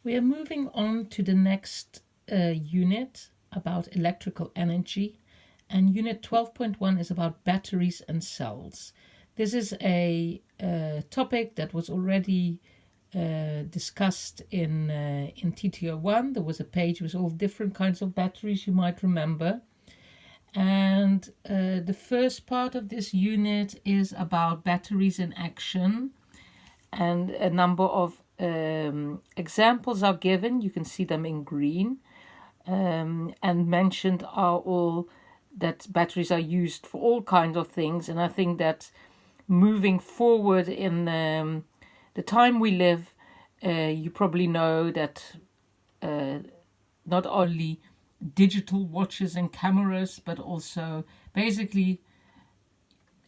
We are moving on to the next unit about electrical energy, and unit 12.1 is about batteries and cells. This is a topic that was already discussed in tto2. There was a page with all different kinds of batteries, you might remember. And the first part of this unit is about batteries in action, and a number of examples are given. You can see them in green, and mentioned are all that batteries are used for all kinds of things. And I think that moving forward in the time we live, you probably know that not only digital watches and cameras, but also basically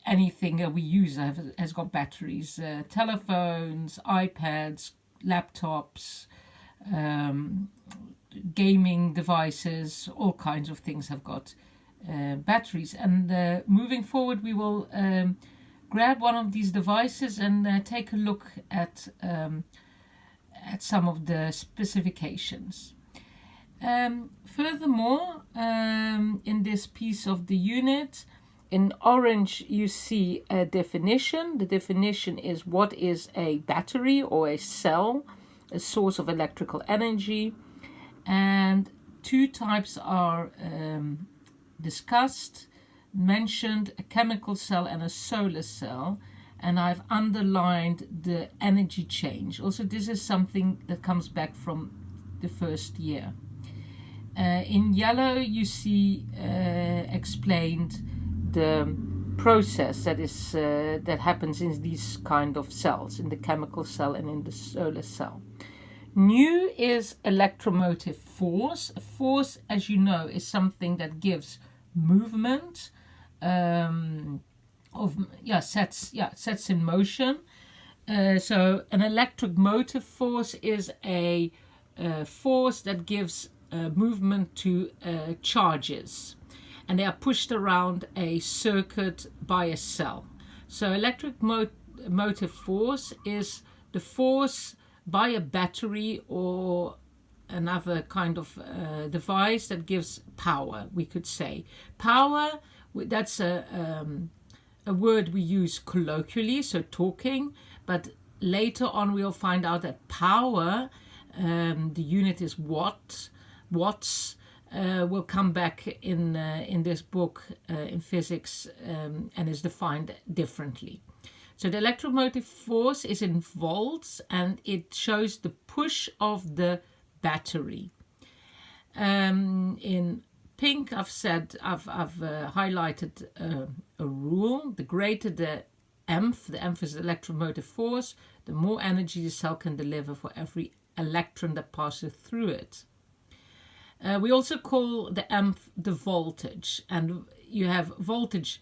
anything that we use has got batteries. Telephones, iPads, laptops, gaming devices, all kinds of things have got batteries. And moving forward, we will grab one of these devices and take a look at some of the specifications. Furthermore, in this piece of the unit, in orange you see a definition. The definition is what is a battery or a cell, a source of electrical energy. And two types are discussed, mentioned: a chemical cell and a solar cell. And I've underlined the energy change. Also, this is something that comes back from the first year. In yellow you see explained the process that happens in these kind of cells, in the chemical cell and in the solar cell. New is electromotive force. A force, as you know, is something that gives movement, sets in motion. So an electric motive force is a force that gives movement to charges, and they are pushed around a circuit by a cell. So electric motive force is the force by a battery or another kind of device that gives power, we could say. Power, that's a word we use colloquially, so talking, but later on we'll find out that power, the unit is watts, will come back in this book in physics, and is defined differently. So the electromotive force is in volts, and it shows the push of the battery. In pink, I've highlighted a rule: the greater the EMF is the electromotive force, the more energy the cell can deliver for every electron that passes through it. We also call the EMF the voltage, and you have voltage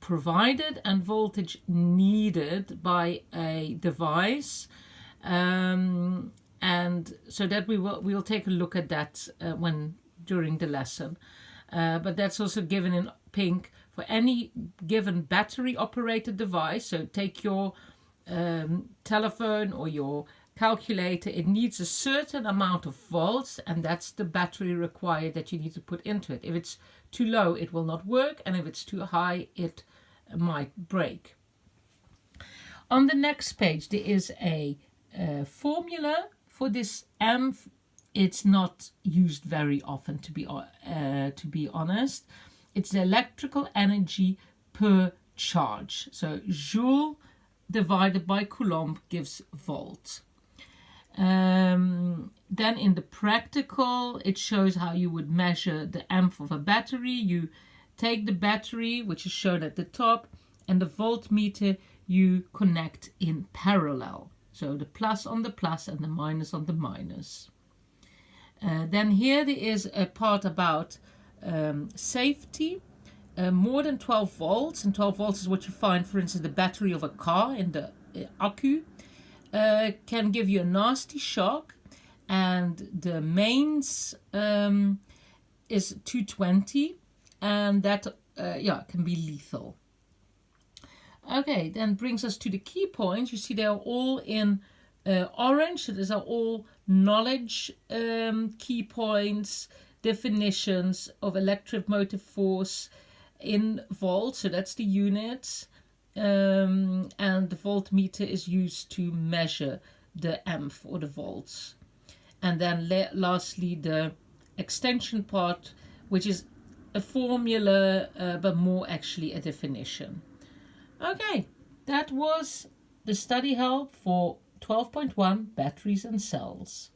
provided and voltage needed by a device, and so that we'll take a look at that during the lesson. But that's also given in pink for any given battery operated device. So take your telephone or your calculator. It needs a certain amount of volts, and that's the battery required that you need to put into it. If it's too low, it will not work, and if it's too high, it might break. On the next page there is a formula for this EMF. It's not used very often, to be honest. It's the electrical energy per charge. So joule divided by coulomb gives volt. Then in the practical, it shows how you would measure the EMF of a battery. You take the battery, which is shown at the top, and the voltmeter you connect in parallel. So the plus on the plus and the minus on the minus. Then here there is a part about safety. More than 12 volts, and 12 volts is what you find, for instance, the battery of a car in the accu, can give you a nasty shock, and the mains is 220, and that can be lethal. Okay, then brings us to the key points. You see they are all in orange. So these are all knowledge key points, definitions of electromotive force in volts. So that's the units. And the voltmeter is used to measure the amp or the volts. And then lastly, the extension part, which is a formula, but more actually a definition. Okay, that was the study help for 12.1 batteries and cells.